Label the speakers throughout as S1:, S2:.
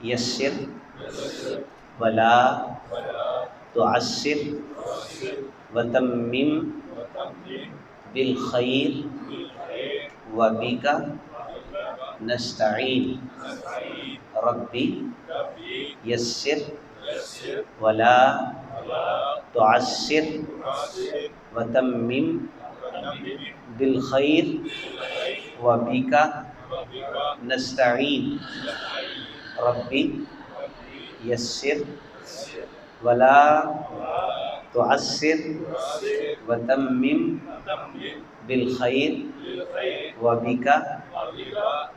S1: یسر ولا تعسر وتمم بالخیر وبک نستعین ربی یسر ولا تعسر وتمم بالخیر وبک نستعین ربی یسر ولا تعسر وتمم بالخیر وبک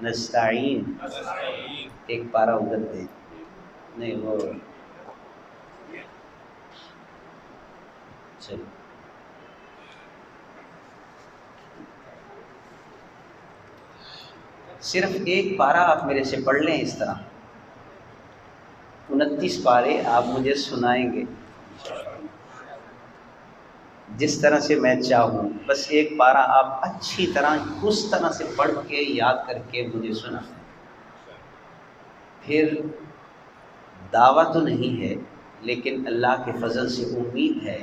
S1: نستعین. ایک پارہ ادھر دے نہیں وہ چلو صرف ایک پارہ آپ میرے سے پڑھ لیں اس طرح. 29 پارے آپ مجھے سنائیں گے جس طرح سے میں چاہوں. بس ایک پارہ آپ اچھی طرح اس طرح سے پڑھ کے یاد کر کے مجھے سنائیں. پھر دعویٰ تو نہیں ہے لیکن اللہ کے فضل سے امید ہے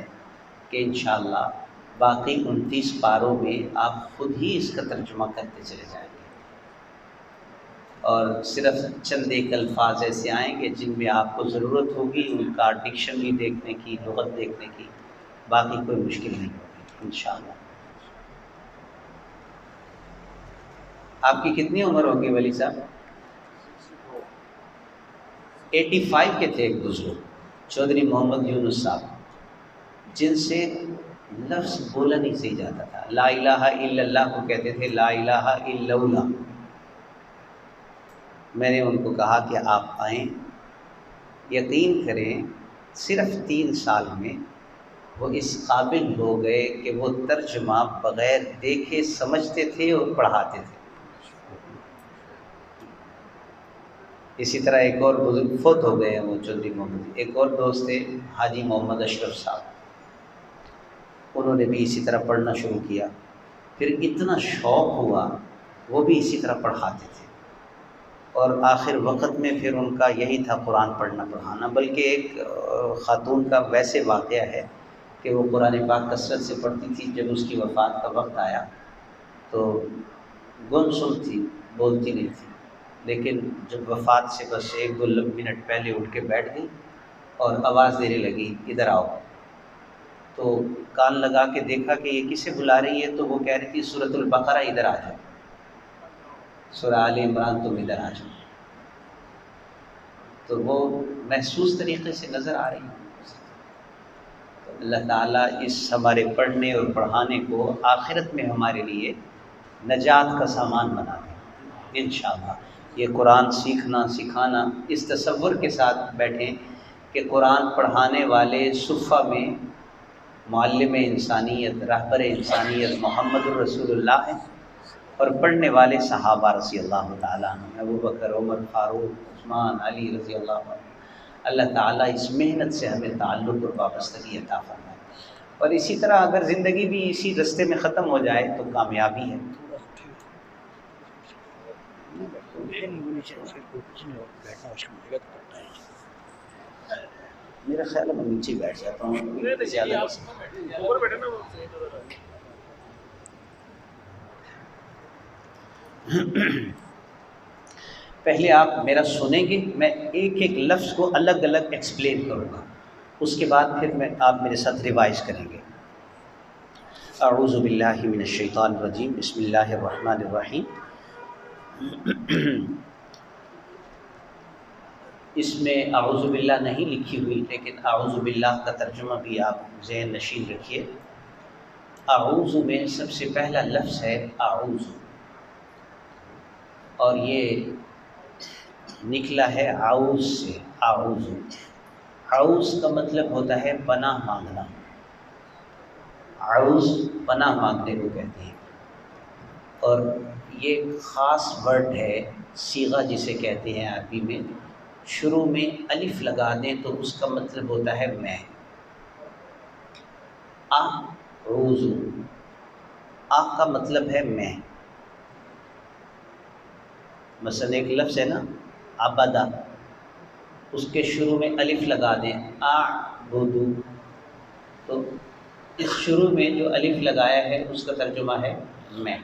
S1: کہ انشاءاللہ باقی 29 پاروں میں آپ خود ہی اس کا ترجمہ کرتے چلے جائیں گے. اور صرف چند ایک الفاظ ایسے آئیں گے جن میں آپ کو ضرورت ہوگی ان کا ڈکشنری دیکھنے کی، لغت دیکھنے کی. باقی کوئی مشکل نہیں ہوگی انشاءاللہ. آپ کی کتنی عمر ہوگی ولی صاحب؟ 85 کے تھے ایک بزرگ چودھری محمد یونس صاحب جن سے لفظ بولا نہیں صحیح جاتا تھا. لا الہ الا اللہ کو کہتے تھے لا الہ الا اللہ. میں نے ان کو کہا کہ آپ آئیں. یقین کریں صرف 3 سال میں وہ اس قابل ہو گئے کہ وہ ترجمہ بغیر دیکھے سمجھتے تھے اور پڑھاتے تھے. اسی طرح ایک اور بزرگ فوت ہو گئے ہیں وہ چودھری محمد. ایک اور دوست تھے حاجی محمد اشرف صاحب، انہوں نے بھی اسی طرح پڑھنا شروع کیا. پھر اتنا شوق ہوا وہ بھی اسی طرح پڑھاتے تھے. اور آخر وقت میں پھر ان کا یہی تھا قرآن پڑھنا پڑھانا. بلکہ ایک خاتون کا ویسے واقعہ ہے کہ وہ قرآن پاک کثرت سے پڑھتی تھی. جب اس کی وفات کا وقت آیا تو گمسم تھی، بولتی نہیں تھی. لیکن جب وفات سے بس 1-2 منٹ پہلے اٹھ کے بیٹھ گئی اور آواز دینے لگی ادھر آؤ. تو کان لگا کے دیکھا کہ یہ کسے بلا رہی ہے، تو وہ کہہ رہی تھی سورۃ البقرہ ادھر آ جاؤ، سورہ آل عمران تم ادھر آ جاؤ. تو وہ محسوس طریقے سے نظر آ رہی ہے. تو اللہ تعالیٰ اس ہمارے پڑھنے اور پڑھانے کو آخرت میں ہمارے لیے نجات کا سامان بنا دے انشاءاللہ. یہ قرآن سیکھنا سکھانا اس تصور کے ساتھ بیٹھیں کہ قرآن پڑھانے والے صفہ میں معلم انسانیت، رہبر انسانیت محمد الرسول اللہ ہیں، اور پڑھنے والے صحابہ رضی اللہ تعالیٰ عنہ، ابو بکر، عمر، فاروق، عثمان، علی رضی اللہ عنہ. اللہ تعالیٰ اس محنت سے ہمیں تعلق اور وابستگی عطا فرمائے. اور اسی طرح اگر زندگی بھی اسی رستے میں ختم ہو جائے تو کامیابی ہے. میرا خیال ہے میں نیچے بیٹھ جاتا ہوں زیادہ. پہلے آپ میرا سنیں گے، میں ایک ایک لفظ کو الگ الگ ایکسپلین کروں گا، اس کے بعد پھر آپ میرے ساتھ ریوائز کریں گے. اعوذ باللہ من الشیطان الرجیم، بسم اللہ الرحمن الرحیم. اس میں اعوذ باللہ نہیں لکھی ہوئی، لیکن اعوذ باللہ کا ترجمہ بھی آپ ذہن نشین رکھیے. اعوذ میں سب سے پہلا لفظ ہے اعوذ، اور یہ نکلا ہے اعوذ سے. اعوذ، اعوذ کا مطلب ہوتا ہے پناہ مانگنا. اعوذ پناہ مانگنے کو کہتے ہیں. اور یہ خاص ورڈ ہے، صیغہ جسے کہتے ہیں عربی میں. شروع میں الف لگا دیں تو اس کا مطلب ہوتا ہے میں. اعوذ، آ کا مطلب ہے میں. مثلا ایک لفظ ہے نا عبدہ، اس کے شروع میں الف لگا دیں، اعبدو، تو اس شروع میں جو الف لگایا ہے اس کا ترجمہ ہے میں۔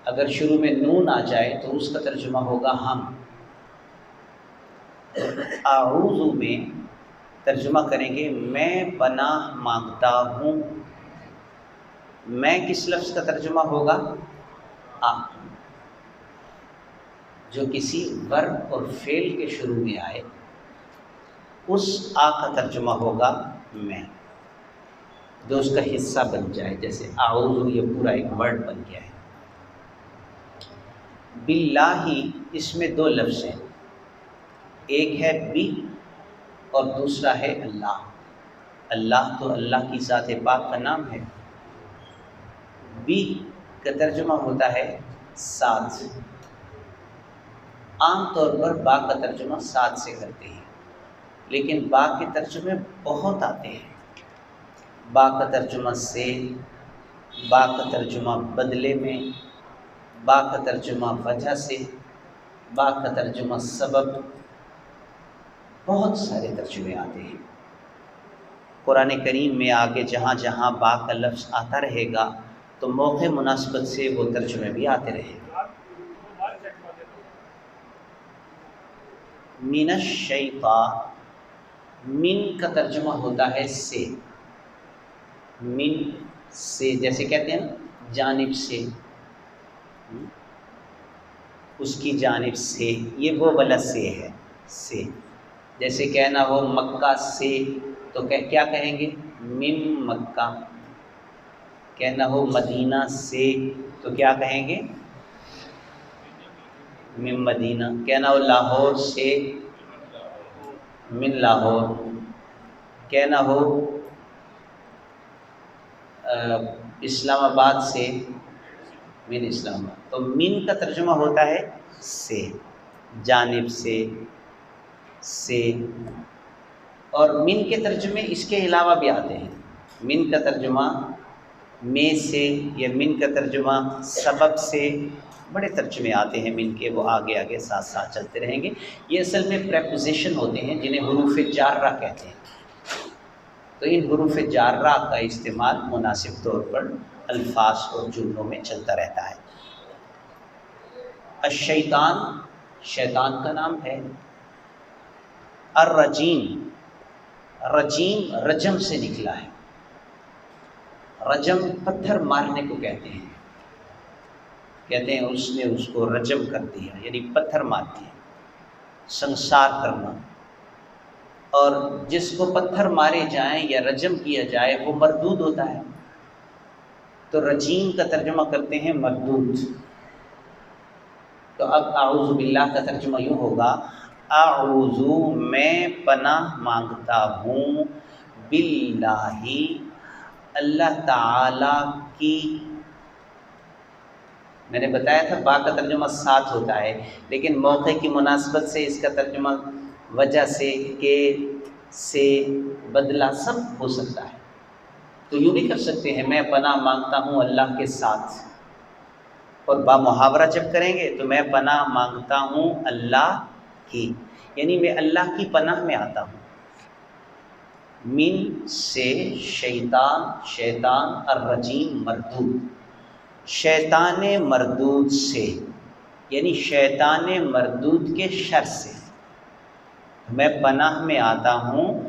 S1: اگر شروع میں نون آ جائے تو اس کا ترجمہ ہوگا ہم۔ اعوذ میں ترجمہ کریں گے میں پناہ مانگتا ہوں۔ میں کس لفظ کا ترجمہ ہوگا؟ آ، جو کسی ورب اور فعل کے شروع میں آئے اس آ کا ترجمہ ہوگا میں، جو اس کا حصہ بن جائے، جیسے اعوذ یہ پورا ایک ورڈ بن گیا ہے۔ باللہ اس میں دو لفظ ہیں، ایک ہے بی اور دوسرا ہے اللہ۔ اللہ تو اللہ کی ذات پاک کا نام ہے۔ بی کا ترجمہ ہوتا ہے ساتھ، عام طور پر با کا ترجمہ ساتھ سے کرتے ہیں، لیکن با کے ترجمے بہت آتے ہیں۔ با کا ترجمہ سے، با کا ترجمہ بدلے میں، با کا ترجمہ وجہ سے، با کا ترجمہ سبب، بہت سارے ترجمے آتے ہیں۔ قرآن کریم میں آگے جہاں جہاں با کا لفظ آتا رہے گا تو موقع مناسبت سے وہ ترجمے بھی آتے رہیں گے۔ من الشیطان، من کا ترجمہ ہوتا ہے سے، من سے، جیسے کہتے ہیں نا جانب سے، اس کی جانب سے، یہ وہ والا سے ہے، سے۔ جیسے کہنا ہو مکہ سے تو کیا کہیں گے؟ من مکہ۔ کہنا ہو مدینہ سے تو کیا کہیں گے؟ من مدینہ۔ کہنا ہو لاہور سے، من لاہور۔ کہنا ہو اسلام آباد سے، من اسلام آباد۔ تو من کا ترجمہ ہوتا ہے سے، جانب سے۔ اور من کے ترجمے اس کے علاوہ بھی آتے ہیں۔ من کا ترجمہ میں سے، یا من کا ترجمہ سبب سے، بڑے ترجمے آتے ہیں من کے، وہ آگے آگے ساتھ ساتھ چلتے رہیں گے۔ یہ اصل میں پریپوزیشن ہوتے ہیں جنہیں حروف جارہ کہتے ہیں۔ تو ان حروف جارہ کا استعمال مناسب طور پر الفاظ اور جملوں میں چلتا رہتا ہے۔ الشیطان شیطان کا نام ہے۔ الرجیم، رجیم رجم سے نکلا ہے۔ رجم پتھر مارنے کو کہتے ہیں، کہتے ہیں اس نے اس کو رجم کر دیا، یعنی پتھر مار دیا، سنسار کرنا۔ اور جس کو پتھر مارے جائیں یا رجم کیا جائے وہ مردود ہوتا ہے، تو رجیم کا ترجمہ کرتے ہیں مردود۔ تو اب اعوذ باللہ کا ترجمہ یوں ہوگا، اعوذ میں پناہ مانگتا ہوں، باللہ اللہ تعالی کی۔ میں نے بتایا تھا با کا ترجمہ ساتھ ہوتا ہے، لیکن موقع کی مناسبت سے اس کا ترجمہ وجہ سے، کے سے، بدلہ سب ہو سکتا ہے۔ تو یوں بھی کر سکتے ہیں میں پناہ مانگتا ہوں اللہ کے ساتھ، اور با محاورہ جب کریں گے تو میں پناہ مانگتا ہوں اللہ کی، یعنی میں اللہ کی پناہ میں آتا ہوں۔ من سے، شیطان شیطان، الرجیم مردود، شیطان مردود سے، یعنی شیطان مردود کے شر سے میں پناہ میں آتا ہوں،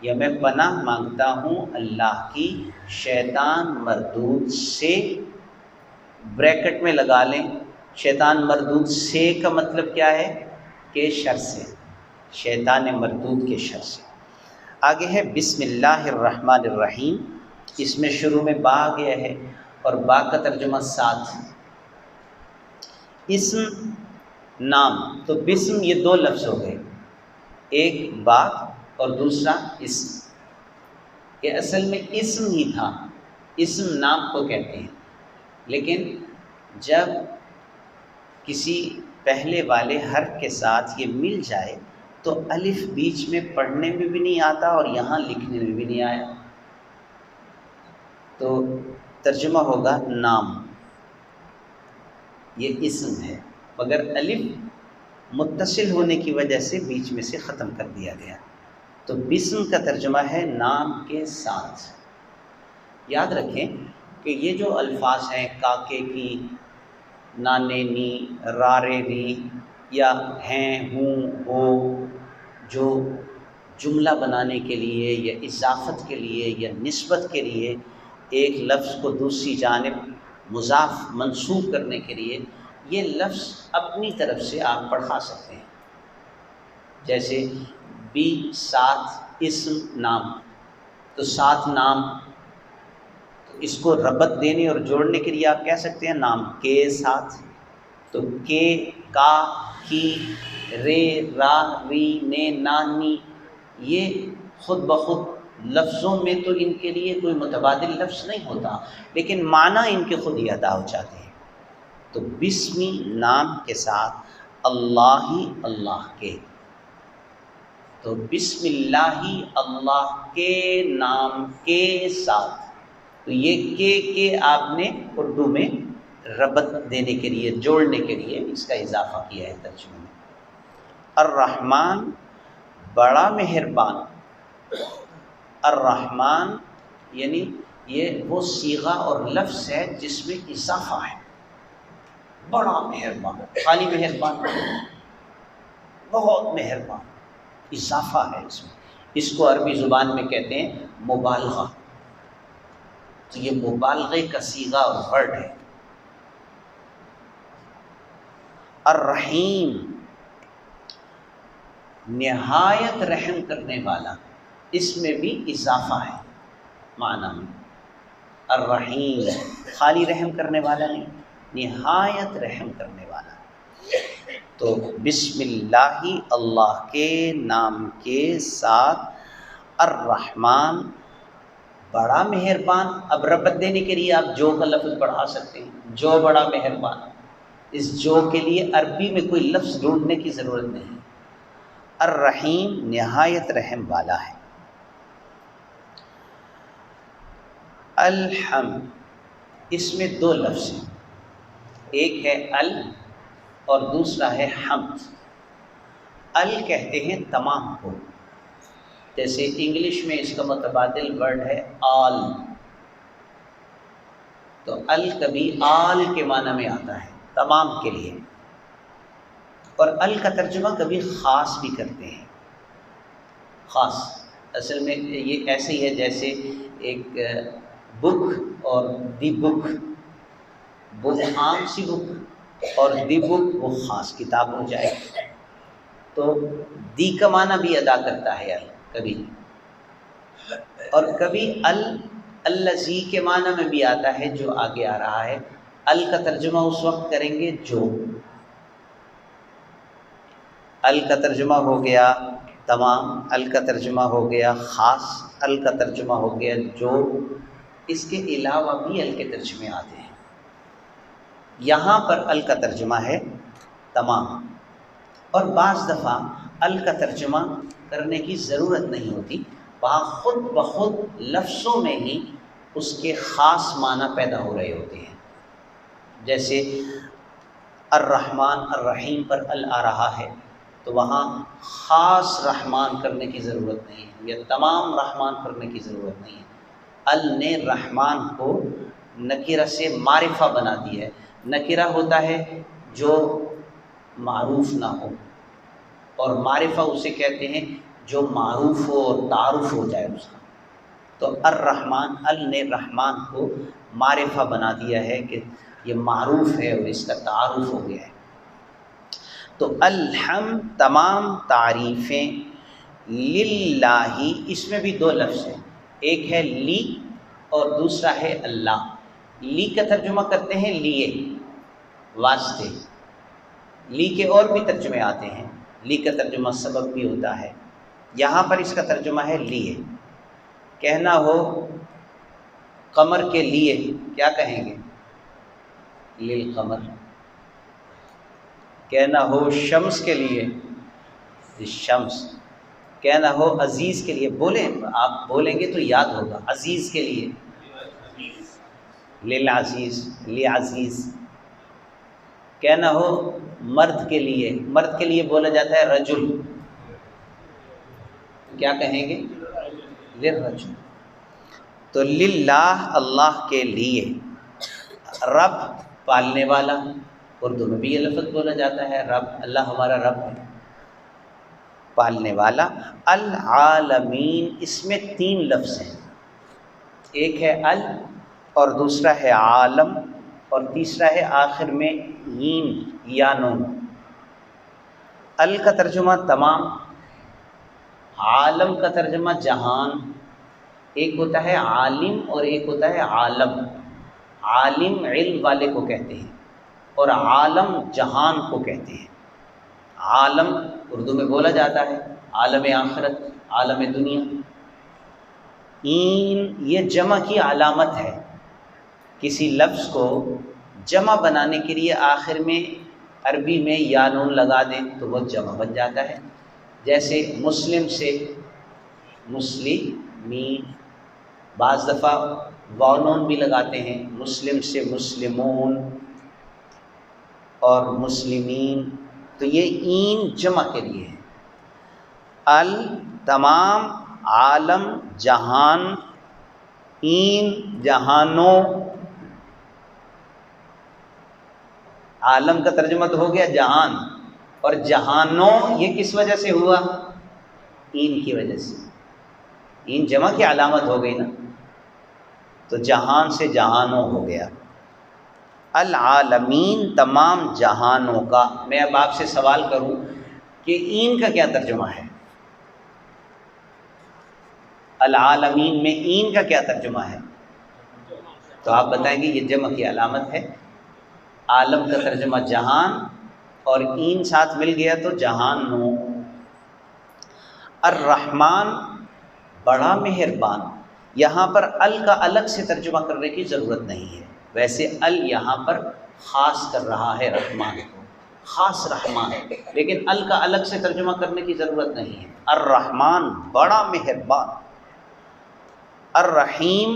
S1: یا میں پناہ مانگتا ہوں اللہ کی شیطان مردود سے۔ بریکٹ میں لگا لیں، شیطان مردود سے کا مطلب کیا ہے؟ کہ شر سے، شیطان مردود کے شر سے۔ آگے ہے بسم اللہ الرحمن الرحیم، اس میں شروع میں با آ گیا ہے اور با کا ترجمہ ساتھ۔ اسم نام، تو بسم یہ دو لفظ ہو گئے، ایک با اور دوسرا اسم۔ یہ اصل میں اسم ہی تھا، اسم نام کو کہتے ہیں، لیکن جب کسی پہلے والے حرف کے ساتھ یہ مل جائے تو الف بیچ میں پڑھنے میں بھی نہیں آتا اور یہاں لکھنے میں بھی نہیں آیا، تو ترجمہ ہوگا نام، یہ اسم ہے، مگر الف متصل ہونے کی وجہ سے بیچ میں سے ختم کر دیا گیا۔ تو بسم کا ترجمہ ہے نام کے ساتھ۔ یاد رکھیں کہ یہ جو الفاظ ہیں کاکے کی، نانے نی، رارے ری، یا ہیں ہوں ہو، جو جملہ بنانے کے لیے یا اضافت کے لیے یا نسبت کے لیے ایک لفظ کو دوسری جانب مضاف منسوب کرنے کے لیے یہ لفظ اپنی طرف سے آپ پڑھا سکتے ہیں۔ جیسے بھی ساتھ اسم نام، تو ساتھ نام، تو اس کو ربط دینے اور جوڑنے کے لیے آپ کہہ سکتے ہیں نام کے ساتھ۔ تو کے، کا، کی، رے، را، ری، نے، نانی، یہ خود بخود لفظوں میں تو ان کے لیے کوئی متبادل لفظ نہیں ہوتا، لیکن معنی ان کے خود ہی ادا ہو جاتے ہیں۔ تو بسمی نام کے ساتھ، اللہ ہی اللہ کے، تو بسم اللہ ہی اللہ کے نام کے ساتھ، تو یہ کے آپ نے اردو میں ربط دینے کے لیے، جوڑنے کے لیے اس کا اضافہ کیا ہے ترجمے میں۔ الرحمن بڑا مہربان، الرحمن یعنی یہ وہ صیغہ اور لفظ ہے جس میں اضافہ ہے، بڑا مہربان، خالی مہربان، بہت مہربان، اضافہ ہے اس میں۔ اس کو عربی زبان میں کہتے ہیں مبالغہ، تو یہ مبالغے کا صیغہ اور ورڈ ہے۔ الرحیم نہایت رحم کرنے والا، اس میں بھی اضافہ ہے معنی میں۔ الرحیم خالی رحم کرنے والا نہیں، نہایت رحم کرنے والا۔ تو بسم اللہ اللہ کے نام کے ساتھ، الرحمن بڑا مہربان۔ اب ربط دینے کے لیے آپ جو کا لفظ پڑھا سکتے ہیں، جو بڑا مہربان۔ اس جو کے لیے عربی میں کوئی لفظ ڈھونڈنے کی ضرورت نہیں۔ الرحیم نہایت رحم والا ہے۔ الحمد، اس میں دو لفظ ہیں، ایک ہے ال اور دوسرا ہے حمد۔ ال کہتے ہیں تمام کو، جیسے انگلش میں اس کا متبادل ورڈ ہے آل، تو ال کبھی آل کے معنی میں آتا ہے، تمام کے لیے، اور ال کا ترجمہ کبھی خاص بھی کرتے ہیں۔ خاص اصل میں یہ ایسے ہی ہے جیسے ایک بک اور دی بک، بک عام سی بک اور دی بک وہ خاص کتاب ہو جائے، تو دی کا معنی بھی ادا کرتا ہے ال کبھی، اور کبھی الذی کے معنی میں بھی آتا ہے جو آگے آ رہا ہے۔ ال کا ترجمہ اس وقت کریں گے جو، ال کا ترجمہ ہو گیا تمام، ال کا ترجمہ ہو گیا خاص، ال کا ترجمہ ہو گیا جو، اس کے علاوہ بھی ال کے ترجمے آتے ہیں۔ یہاں پر ال کا ترجمہ ہے تمام، اور بعض دفعہ ال کا ترجمہ کرنے کی ضرورت نہیں ہوتی، وہاں خود بخود لفظوں میں ہی اس کے خاص معنی پیدا ہو رہے ہوتے ہیں۔ جیسے الرحمن الرحیم پر ال آ رہا ہے، تو وہاں خاص رحمان کرنے کی ضرورت نہیں ہے، یا تمام رحمان کرنے کی ضرورت نہیں ہے۔ ال نے رحمان کو نکرہ سے معرفہ بنا دیا ہے۔ نکرہ ہوتا ہے جو معروف نہ ہو، اور معرفہ اسے کہتے ہیں جو معروف ہو اور تعارف ہو جائے اس کا۔ تو الرحمن، ال نے رحمان کو معرفہ بنا دیا ہے کہ یہ معروف ہے اور اس کا تعارف ہو گیا ہے۔ تو الحمد تمام تعریفیں، للہ اس میں بھی دو لفظ ہیں، ایک ہے لی اور دوسرا ہے اللہ۔ لی کا ترجمہ کرتے ہیں لیے، واسطے، لی کے اور بھی ترجمے آتے ہیں، لی کا ترجمہ سبب بھی ہوتا ہے، یہاں پر اس کا ترجمہ ہے لیے۔ کہنا ہو قمر کے لیے کیا کہیں گے؟ للقمر۔ کہنا ہو شمس کے لیے شمس، کہنا ہو عزیز کے لیے، بولیں آپ، بولیں گے تو یاد ہوگا، عزیز کے لیے للعزیز، لعزیز۔ کہنا ہو مرد کے لیے بولا جاتا ہے رجل، کیا کہیں گے؟ للرجل۔ تو للہ اللہ کے لیے، رب پالنے والا، اردو میں بھی یہ لفظ بولا جاتا ہے رب، اللہ ہمارا رب ہے پالنے والا۔ العالمین، اس میں 3 لفظ ہیں، ایک ہے ال اور دوسرا ہے عالم اور تیسرا ہے آخر میں یین یا نون۔ ال کا ترجمہ تمام، عالم کا ترجمہ جہان، ایک ہوتا ہے عالم اور ایک ہوتا ہے عالم۔ عالم علم والے کو کہتے ہیں اور عالم جہان کو کہتے ہیں۔ عالم اردو میں بولا جاتا ہے عالم آخرت، عالم دنیا۔ این یہ جمع کی علامت ہے، کسی لفظ کو جمع بنانے کے لیے آخر میں عربی میں یا نون لگا دیں تو وہ جمع بن جاتا ہے، جیسے مسلم سے مسلمین، بعض دفعہ واو نون بھی لگاتے ہیں، مسلم سے مسلمون اور مسلمین، تو یہ این جمع کے لیے ہے۔ ال تمام، عالم جہان، این جہانوں۔ عالم کا ترجمہ تو ہو گیا جہان، اور جہانوں یہ کس وجہ سے ہوا؟ این کی وجہ سے، این جمع کی علامت ہو گئی نا، تو جہان سے جہانوں ہو گیا۔ العالمین تمام جہانوں کا۔ میں اب آپ سے سوال کروں کہ این کا کیا ترجمہ ہے؟ العالمین میں این کا کیا ترجمہ ہے؟ تو آپ بتائیں گے یہ جمع کی علامت ہے۔ عالم کا ترجمہ جہان اور این ساتھ مل گیا تو جہانوں۔ الرحمن بڑا مہربان، یہاں پر ال کا الگ سے ترجمہ کرنے کی ضرورت نہیں ہے، ویسے ال یہاں پر خاص کر رہا ہے رحمان کو، خاص رحمان، لیکن ال کا الگ سے ترجمہ کرنے کی ضرورت نہیں ہے۔ الرحمن بڑا مہربان۔ الرحیم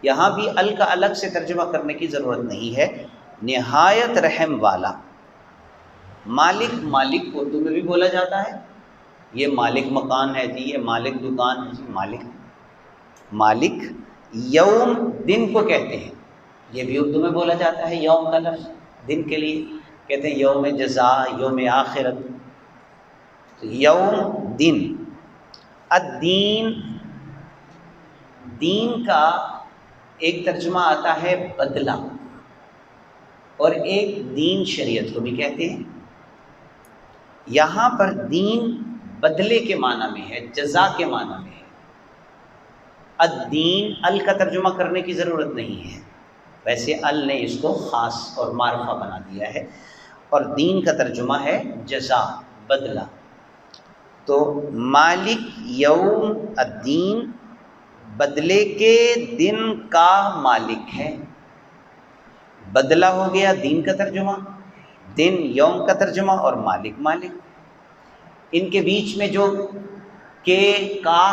S1: یہاں بھی ال کا الگ سے ترجمہ کرنے کی ضرورت نہیں ہے، نہایت رحم والا۔ مالک، مالک اردو میں بھی بولا جاتا ہے، یہ مالک مکان ہے جی، یہ مالک دکان ہے جی، مالک مالک۔ یوم دن کو کہتے ہیں، یہ بھی اردو میں بولا جاتا ہے، یوم کا لفظ دن کے لیے کہتے ہیں، یوم جزا، یوم آخرت، تو یوم دن۔ الدین، دین کا ایک ترجمہ آتا ہے بدلہ، اور ایک دین شریعت کو بھی کہتے ہیں۔ یہاں پر دین بدلے کے معنی میں ہے، جزا کے معنی میں ہے۔ الدین ال کا ترجمہ کرنے کی ضرورت نہیں ہے، ویسے ال نے اس کو خاص اور معرفہ بنا دیا ہے، اور دین کا ترجمہ ہے جزا، بدلہ۔ تو مالک یوم الدین بدلے کے دن کا مالک ہے۔ بدلہ ہو گیا دین کا ترجمہ، دن یوم کا ترجمہ، اور مالک مالک۔ ان کے بیچ میں جو کے کا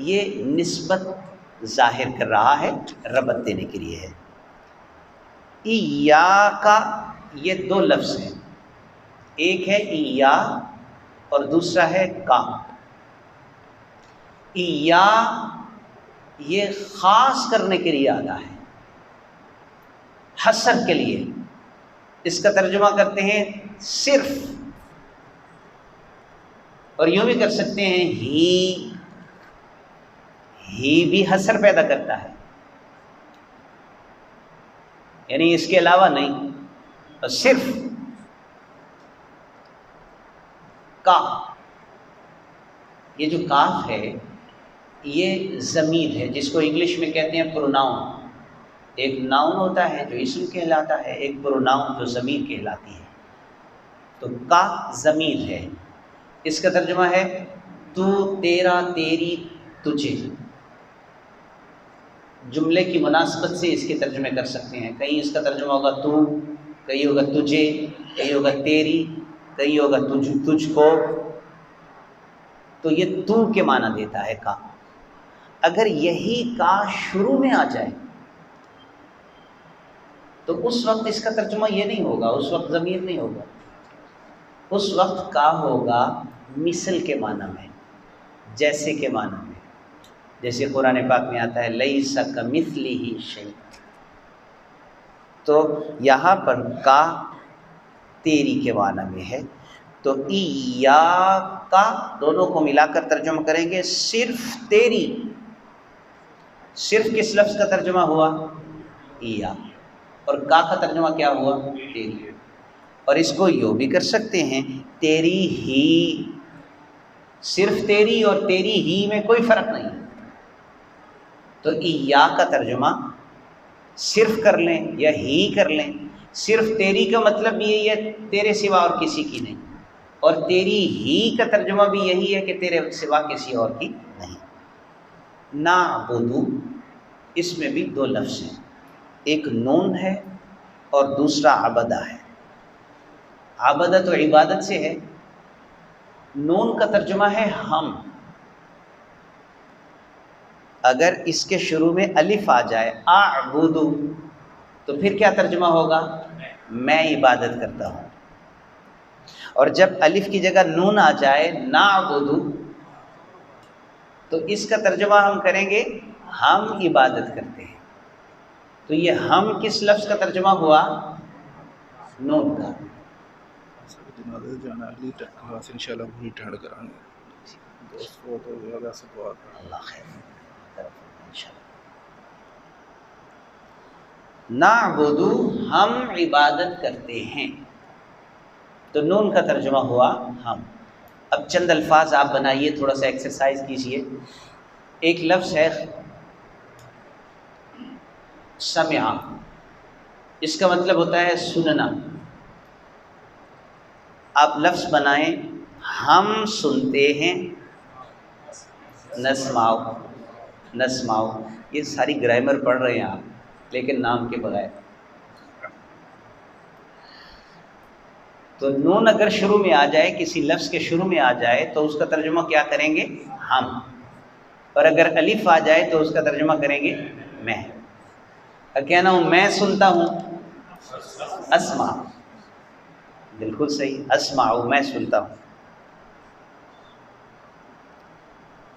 S1: یہ نسبت ظاہر کر رہا ہے، ربط دینے کے لیے ہے۔ ایاکا یہ 2 لفظ ہیں، ایک ہے ایا اور دوسرا ہے کا۔ ایا یہ خاص کرنے کے لیے آتا ہے، حصر کے لیے، اس کا ترجمہ کرتے ہیں صرف، اور یوں بھی کر سکتے ہیں ہی بھی حصر پیدا کرتا ہے، یعنی اس کے علاوہ نہیں، اور صرف کا۔ یہ جو کاف ہے یہ ضمیر ہے، جس کو انگلش میں کہتے ہیں پروناؤن۔ ایک ناؤن ہوتا ہے جو اسم کہلاتا ہے، ایک پروناؤن جو ضمیر کہلاتی ہے۔ تو کا ضمیر ہے، اس کا ترجمہ ہے تو، تیرا، تیری، تجھے۔ جملے کی مناسبت سے اس کے ترجمے کر سکتے ہیں، کہیں اس کا ترجمہ ہوگا تو، کہیں ہوگا تجھے، کہیں ہوگا تیری، کہیں ہوگا تجھ کو، تو یہ تو کے معنی دیتا ہے کا۔ اگر یہی کا شروع میں آ جائے تو اس وقت اس کا ترجمہ یہ نہیں ہوگا، اس وقت ضمیر نہیں ہوگا، اس وقت کا ہوگا مثل کے معنی میں، جیسے کے معنی میں، جیسے قرآن پاک میں آتا ہے لیس کمثلہ شیء، تو یہاں پر کا تیری کے معنی میں ہے، تو ایاک دونوں کو ملا کر ترجمہ کریں گے صرف تیری، صرف کس لفظ کا ترجمہ ہوا؟ ایا، اور کا ترجمہ کیا ہوا؟ تیری، اور اس کو یوں بھی کر سکتے ہیں تیری ہی، صرف تیری اور تیری ہی میں کوئی فرق نہیں، تو ایا کا ترجمہ صرف کر لیں یا ہی کر لیں، صرف تیری کا مطلب یہ ہے تیرے سوا اور کسی کی نہیں، اور تیری ہی کا ترجمہ بھی یہی ہے کہ تیرے سوا کسی اور کی نہیں۔ نعبدو، اس میں بھی دو لفظ ہیں، ایک نون ہے اور دوسرا عبدہ ہے۔ عبدہ تو عبادت سے ہے، نون کا ترجمہ ہے ہم، اگر اس کے شروع میں الف آ جائے اعبدو تو پھر کیا ترجمہ ہوگا؟ میں عبادت کرتا ہوں، اور جب الف کی جگہ نون آ جائے نعبدو تو اس کا ترجمہ ہم کریں گے ہم عبادت کرتے ہیں، تو یہ ہم کس لفظ کا ترجمہ ہوا؟ نون کا۔ اللہ خیر نعبدو، ہم عبادت کرتے ہیں، تو نون کا ترجمہ ہوا ہم۔ اب چند الفاظ آپ بنائیے، تھوڑا سا ایکسرسائز کیجئے۔ ایک لفظ ہے سمع، اس کا مطلب ہوتا ہے سننا، آپ لفظ بنائیں ہم سنتے ہیں، نسمع، نسمع، یہ ساری گرامر پڑھ رہے ہیں آپ لیکن نام کے بغیر، تو نون اگر شروع میں آ جائے، کسی لفظ کے شروع میں آ جائے تو اس کا ترجمہ کیا کریں گے؟ ہم، اور اگر الف آ جائے تو اس کا ترجمہ کریں گے میں۔ کہنا ہوں میں سنتا ہوں، اسمع، بالکل صحیح، اسمع، میں سنتا ہوں۔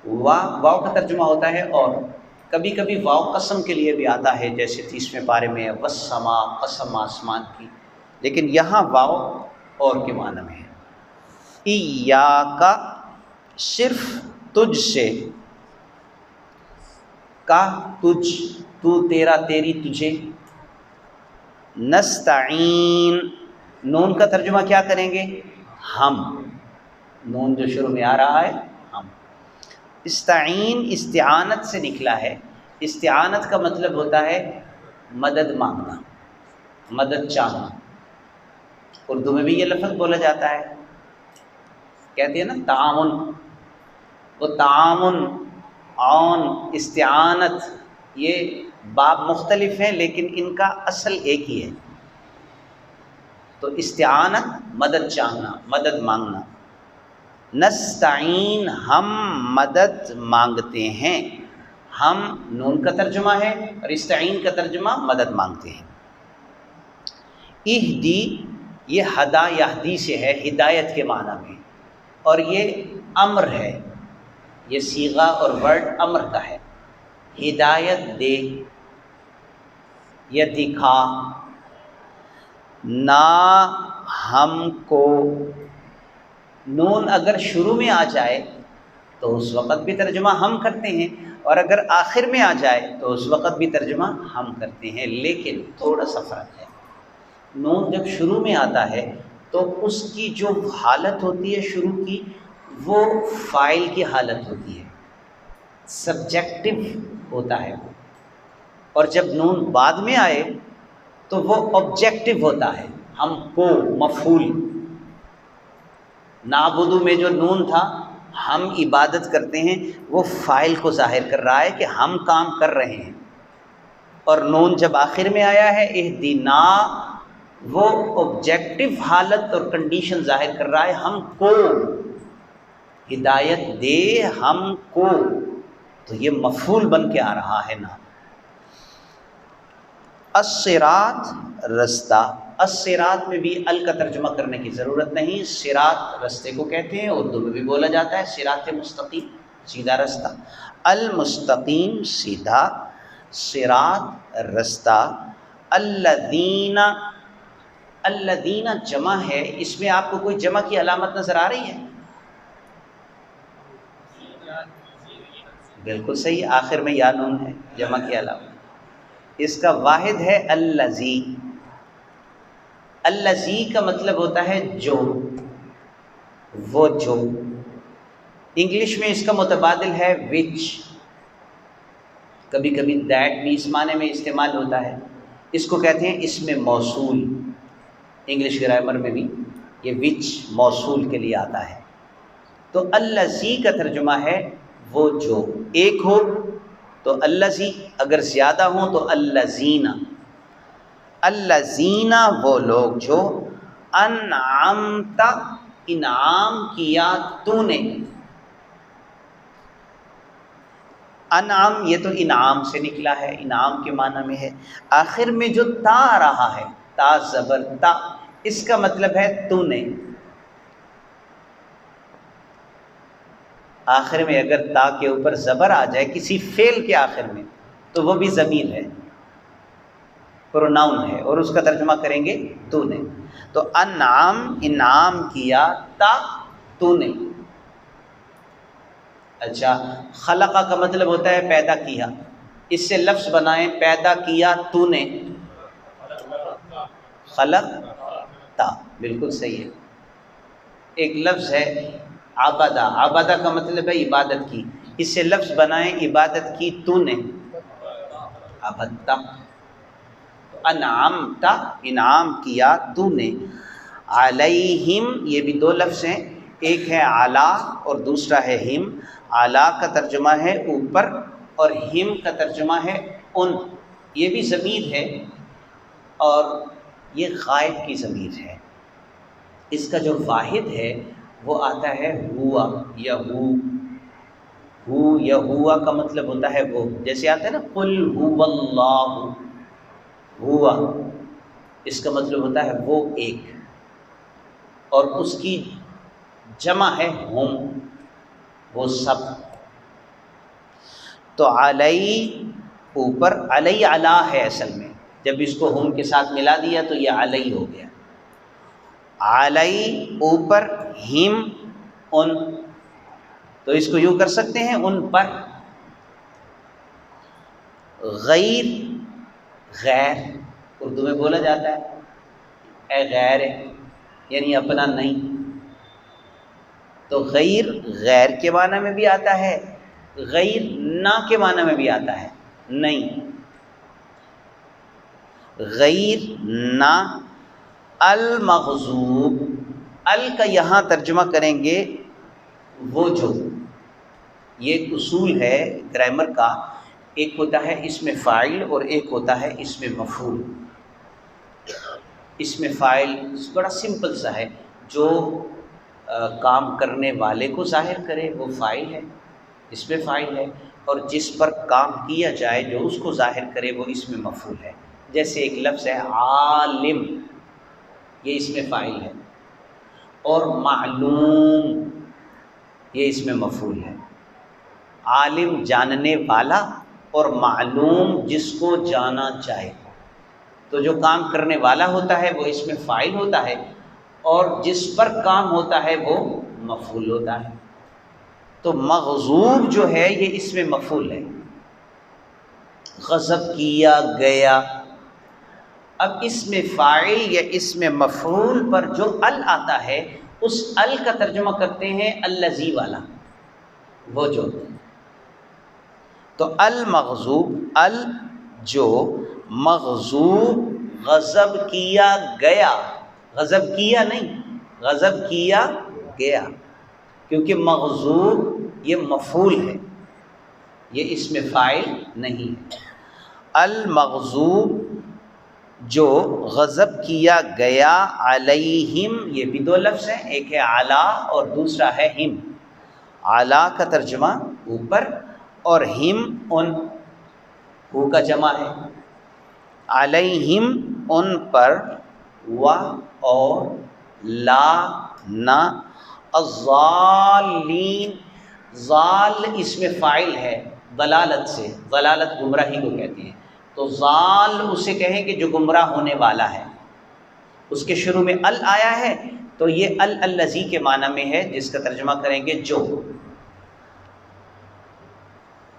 S1: واو کا ترجمہ ہوتا ہے اور، کبھی کبھی واو قسم کے لیے بھی آتا ہے، جیسے 30ویں پارے میں والسماء، قسم آسمان کی، لیکن یہاں واو اور کے معنی میں ہے۔ ایاک، صرف تجھ سے، کا تجھ، تو تیرا، تیری، تجھے، نستعین، نون کا ترجمہ کیا کریں گے؟ ہم، نون جو شروع میں آ رہا ہے ہم۔ استعین استعانت سے نکلا ہے، استعانت کا مطلب ہوتا ہے مدد مانگنا، مدد چاہنا، اردو میں بھی یہ لفظ بولا جاتا ہے، کہتے ہیں نا تعاون، وہ تعاون، عون، استعانت، یہ باب مختلف ہیں لیکن ان کا اصل ایک ہی ہے، تو استعانت مدد چاہنا، مدد مانگنا۔ نستعین، ہم مدد مانگتے ہیں، ہم نون کا ترجمہ ہے اور استعین کا ترجمہ مدد مانگتے ہیں۔ اہدی، یہ ہدا یہدی سے ہے، ہدایت کے معنی میں، اور یہ امر ہے، یہ صیغہ اور ورڈ امر کا ہے، ہدایت دے یا دکھا، نا ہم کو، نون اگر شروع میں آ جائے تو اس وقت بھی ترجمہ ہم کرتے ہیں، اور اگر آخر میں آ جائے تو اس وقت بھی ترجمہ ہم کرتے ہیں، لیکن تھوڑا سا فرق ہے، نون جب شروع میں آتا ہے تو اس کی جو حالت ہوتی ہے شروع کی، وہ فاعل کی حالت ہوتی ہے، سبجیکٹو ہوتا ہے وہ، اور جب نون بعد میں آئے تو وہ آبجیکٹو ہوتا ہے، ہم کو، مفعول۔ نعبدو میں جو نون تھا، ہم عبادت کرتے ہیں، وہ فاعل کو ظاہر کر رہا ہے کہ ہم کام کر رہے ہیں، اور نون جب آخر میں آیا ہے اہدنا، وہ آبجیکٹو حالت اور کنڈیشن ظاہر کر رہا ہے، ہم کو ہدایت دے، ہم کو، تو یہ مفعول بن کے آ رہا ہے نا۔ الصراط، رستہ. الصراط میں بھی ال کا ترجمہ کرنے کی ضرورت نہیں. صراط رستے کو کہتے ہیں، اردو میں بھی بولا جاتا ہے صراط مستقیم، سیدھا رستہ. المستقیم سیدھا، صراط رستہ. الذین، الذین جمع ہے، اس میں آپ کو کوئی جمع کی علامت نظر آ رہی ہے؟ بالکل صحیح، آخر میں یا نون ہے جمع کی علامت. اس کا واحد ہے الذی. الذی کا مطلب ہوتا ہے جو، وہ جو. انگلش میں اس کا متبادل ہے which. کبھی کبھی دیٹ بھی اس معنی میں استعمال ہوتا ہے. اس کو کہتے ہیں اسم موصول. انگلش گرامر میں بھی یہ which موصول کے لیے آتا ہے. تو الذی کا ترجمہ ہے وہ جو. ایک ہو تو الذی، اگر زیادہ ہوں تو الذین. الذین وہ لوگ جو انعمت انعام کیا تو نے. انعام یہ تو انعام سے نکلا ہے، انعام کے معنی میں ہے. آخر میں جو تا آ رہا ہے، تا زبر تا، اس کا مطلب ہے تو نے. آخر میں اگر تا کے اوپر زبر آ جائے کسی فعل کے آخر میں تو وہ بھی ضمیر ہے، پروناؤن ہے، اور اس کا ترجمہ کریں گے تو نے. تو انعام انعام کیا، تا تو نے. اچھا، خلقہ کا مطلب ہوتا ہے پیدا کیا. اس سے لفظ بنائیں، پیدا کیا تو نے. خلق تا، بالکل صحیح ہے. ایک لفظ ہے عبدہ. عبدہ کا مطلب ہے عبادت کی. اس سے لفظ بنائیں، عبادت کی تو نے. عبدتا. انعمتا انعام کیا تو نے. علیہم یہ بھی دو لفظ ہیں، ایک ہے علی اور دوسرا ہے ہم. علی کا ترجمہ ہے اوپر اور ہم کا ترجمہ ہے ان. یہ بھی ضمیر ہے اور یہ غائب کی ضمیر ہے. اس کا جو واحد ہے وہ آتا ہے ہوا یا ہو. ہو یا ہوا کا مطلب ہوتا ہے وہ، جیسے آتا ہے نا قل هو اللہ. ہوا اس کا مطلب ہوتا ہے وہ ایک، اور اس کی جمع ہے ہم، وہ سب. تو علی اوپر، علی علا ہے اصل میں، جب اس کو ہم کے ساتھ ملا دیا تو یہ علی ہو گیا. علی اوپر، ہم ان. تو اس کو یوں کر سکتے ہیں ان پر. غیر غیر اردو میں بولا جاتا ہے اے غیر، یعنی اپنا نہیں. تو غیر غیر کے معنی میں بھی آتا ہے، غیر نہ کے معنی میں بھی آتا ہے نہیں. غیر نہ. المغضوب، ال کا یہاں ترجمہ کریں گے وہ جو. یہ ایک اصول ہے گرامر کا، ایک ہوتا ہے اسم فاعل اور ایک ہوتا ہے اسم مفعول. اسم فاعل بڑا سمپل سا ہے، جو کام کرنے والے کو ظاہر کرے وہ فاعل ہے، اسم فاعل ہے. اور جس پر کام کیا جائے جو اس کو ظاہر کرے وہ اسم مفعول ہے. جیسے ایک لفظ ہے عالم، یہ اسم فاعل ہے. اور معلوم یہ اسم مفعول ہے. عالم جاننے والا اور معلوم جس کو جانا چاہے. تو جو کام کرنے والا ہوتا ہے وہ اسم فاعل ہوتا ہے، اور جس پر کام ہوتا ہے وہ مفعول ہوتا ہے. تو مغضوب جو ہے یہ اسم مفعول ہے. غضب کیا گیا. اب اسم فاعل یا اسم مفعول پر جو ال آتا ہے اس ال کا ترجمہ کرتے ہیں الذی والا، وہ جو. تو المغضوب، ال جو مغضوب غضب کیا گیا. غضب کیا نہیں، غضب کیا گیا، کیونکہ مغضوب یہ مفعول ہے، یہ اسم فاعل نہیں ہے. المغضوب جو غضب کیا گیا، علیہم یہ بھی دو لفظ ہیں، ایک ہے علی اور دوسرا ہے ہم. علی کا ترجمہ اوپر اور ہم ان، ہو کا جمع ہے. علیہم ان پر، و اور، لا نہ، الضالین ضال اس میں فاعل ہے ضلالت سے، ضلالت گمراہی کو کہتے ہیں، تو ضال اسے کہیں کہ جو گمراہ ہونے والا ہے، اس کے شروع میں ال آیا ہے تو یہ الذی کے معنی میں ہے، جس کا ترجمہ کریں گے جو،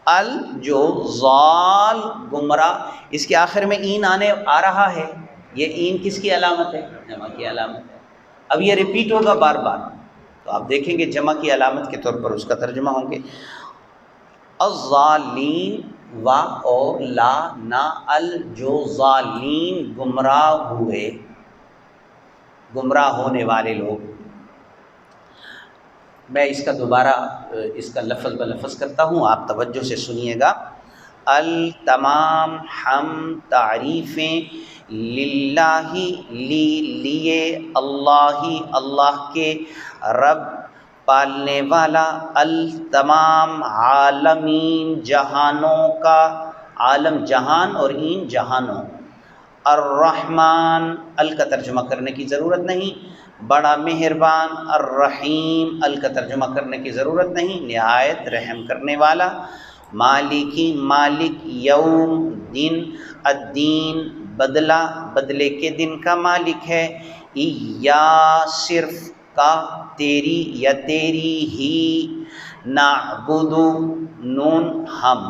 S1: ال جو، ضال گمراہ، اس کے آخر میں این آ رہا ہے، یہ این کس کی علامت ہے؟ جمع کی علامت ہے۔ اب یہ ریپیٹ ہوگا بار بار، تو آپ دیکھیں گے جمع کی علامت کے طور پر اس کا ترجمہ ہوں گے الضالین، و اور، لا نہ، ال جو، ضالین گمراہ ہوئے، گمراہ ہونے والے لوگ۔ میں اس کا دوبارہ اس کا لفظ بلفظ کرتا ہوں، آپ توجہ سے سنیے گا۔ التمام حمد تعریفیں، للہ لیے، اللہ کے، رب پالنے والا، التمام عالمین جہانوں کا، عالم جہان اور این جہانوں، الرحمن ال کا ترجمہ کرنے کی ضرورت نہیں، بڑا مہربان، الرحیم ال کا ترجمہ کرنے کی ضرورت نہیں، نہایت رحم کرنے والا، مالکی مالک، یوم دن، الدین بدلہ بدلے کے دن کا مالک ہے، یا صرف، کا تیری یا تیری ہی، نعبد نون ہم،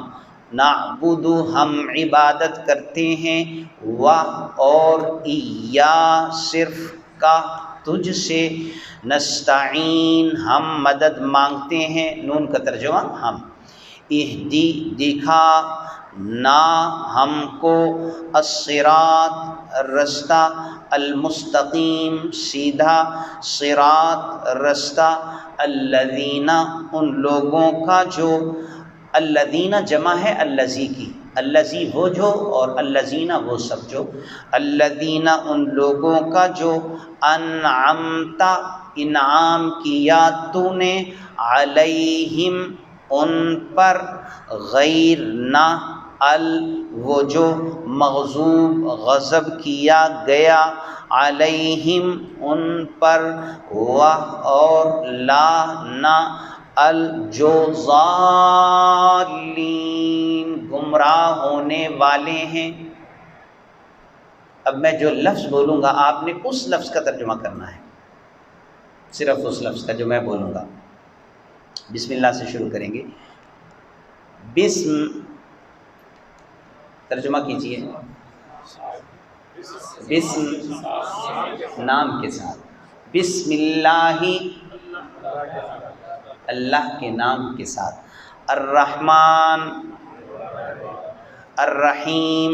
S1: نعبد ہم عبادت کرتے ہیں، و اور، یا صرف، کا تجھ سے، نستعین ہم مدد مانگتے ہیں، نون کا ترجمہ ہم، اہدی دکھا، نا ہم کو، الصراط رستہ، المستقیم سیدھا، صراط رستہ، الذین ان لوگوں کا جو، الذین جمع ہے الذی کی، الذی وہ جو اور الذین وہ سب جو، الذین ان لوگوں کا جو، انعمت انعام کیا تو نے، علیہم ان پر، غیر نہ، ال وہ جو، مغضوب غضب کیا گیا، علیہم ان پر، و اور، لا نہ، ال جو، ضالین گمراہ ہونے والے ہیں۔ اب میں جو لفظ بولوں گا آپ نے اس لفظ کا ترجمہ کرنا ہے، صرف اس لفظ کا جو میں بولوں گا۔ بسم اللہ سے شروع کریں گے۔ بسم ترجمہ کیجئے، بسم نام کے ساتھ، بسم اللہ اللہ کے نام کے ساتھ، الرحمن الرحیم،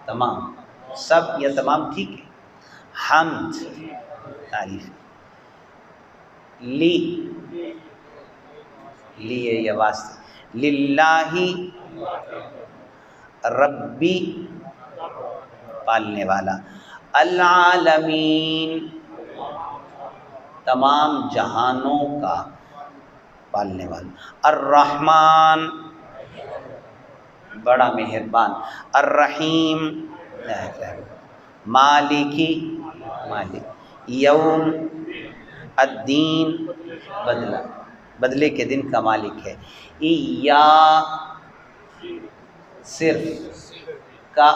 S1: تمام سب یا تمام ٹھیک ہے، حمد تعریف، لیے یا واسطے، للہ ربی پالنے والا، العالمین تمام جہانوں کا پالنے والا، الرحمن بڑا مہربان، الرحیم مالکی مالک، یوم الدین بدلہ بدلے کے دن کا مالک ہے، یا صرف، کا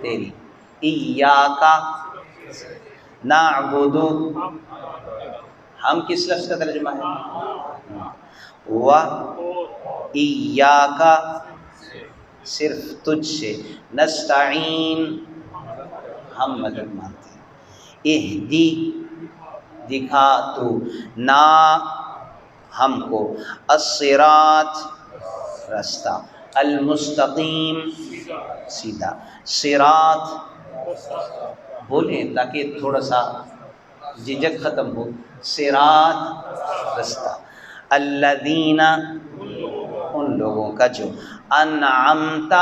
S1: تیری، ایاکا نعبد ہم کس لفظ کا ترجمہ ہے، و ایاکا صرف تجھ سے، نستعین ہم مدد مانگتے ہیں، اہدی دکھا تو، نا ہم کو، الصراط رستہ، المستقیم سیدھا، صراط بولیں تاکہ تھوڑا سا جھجک ختم ہو، صراط رستہ، الذین ان لوگوں کا جو، انعمت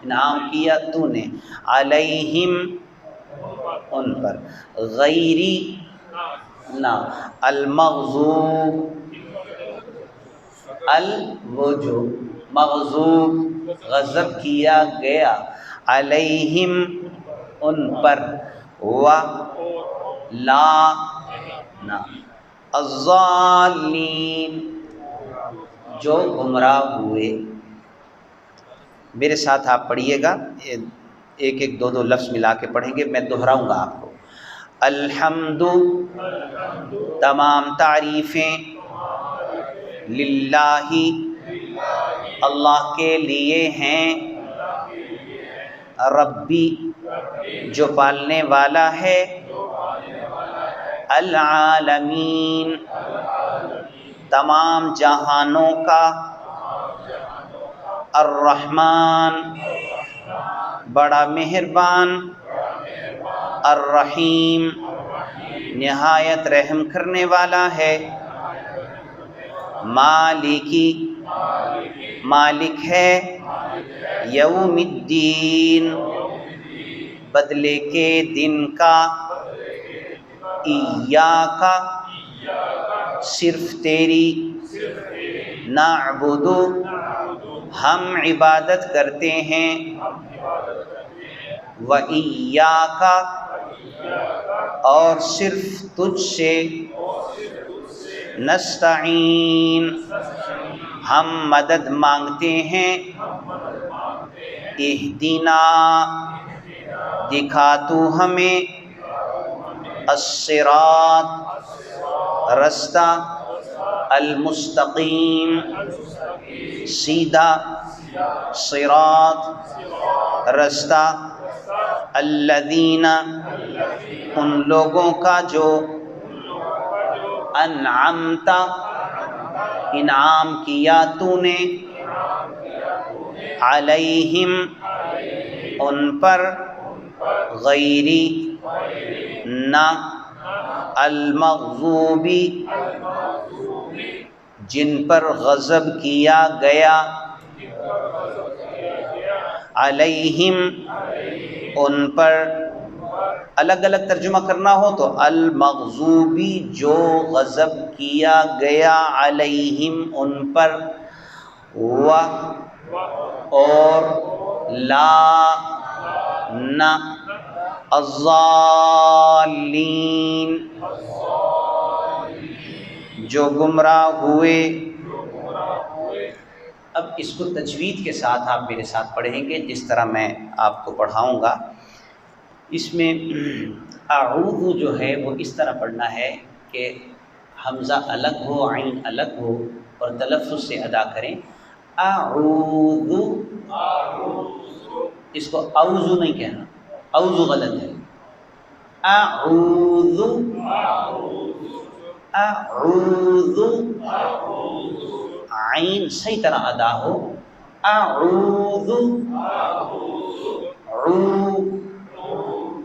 S1: انعام کیا تو نے، علیہم ان پر، غیری نہ، المغضوب وہ جو مغضوب غضب کیا گیا علیہم ان پر و لا نہ الضالین جو گمراہ ہوئے. میرے ساتھ آپ پڑھیے گا، ایک ایک دو لفظ ملا کے پڑھیں گے، میں دہراؤں گا آپ کو. الحمد تمام تعریفیں للہ اللہ کے لیے ہیں، ربی جو پالنے والا ہے، العالمین تمام جہانوں کا، الرحمن بڑا مہربان، الرحیم نہایت رحم کرنے والا ہے، مالکی مالک ہے، یوم الدین بدلے کے دن کا، ایاک صرف تیری، نعبد ہم عبادت کرتے ہیں، وَإِيَّاكَ اور صرف تجھ سے، نستعین ہم مدد مانگتے ہیں، اہدنا دکھا تو ہمیں، الصراط رستہ، المستقیم سیدھا، صراط رستہ، الذین ان لوگوں کا جو، انعمت انعام کیا تو نے، علیہم ان پر، غیری نہ، المغضوبی جن پر غضب کیا گیا، علیہم ان پر. الگ الگ ترجمہ کرنا ہو تو المغضوبی جو غضب کیا گیا، علیہم ان پر، و اور لا نہ، الضالین جو گمراہ ہوئے. اب اس کو تجوید کے ساتھ آپ میرے ساتھ پڑھیں گے جس طرح میں آپ کو پڑھاؤں گا. اس میں اعوذ جو ہے وہ اس طرح پڑھنا ہے کہ حمزہ الگ ہو، عین الگ ہو اور تلفظ سے ادا کریں. اعوذ، اس کو اعوذ نہیں کہنا، اعوذ غلط ہے. اعوذ اعوذ عین صحیح طرح ادا ہو. اعوذ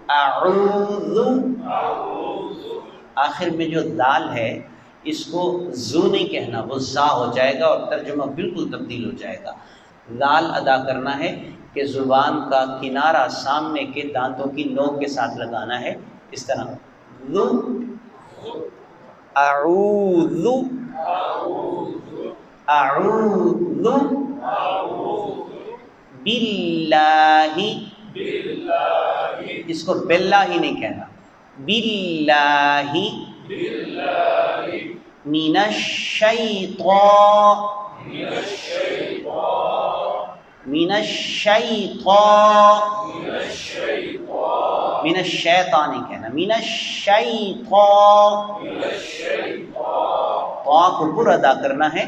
S1: اعوذ آخر میں جو دال ہے اس کو زو نہیں کہنا، وہ زا ہو جائے گا اور ترجمہ بالکل تبدیل ہو جائے گا. دال ادا کرنا ہے کہ زبان کا کنارہ سامنے کے دانتوں کی نوک کے ساتھ لگانا ہے، اس طرح. ذو اعوذ اعوذ باللہ، اس کو باللہ ہی نہیں کہنا، باللہ من الشیطان، من الشیطان، من الشیطان نہیں کہنا، من الشیطان، طا کو پر ادا کرنا ہے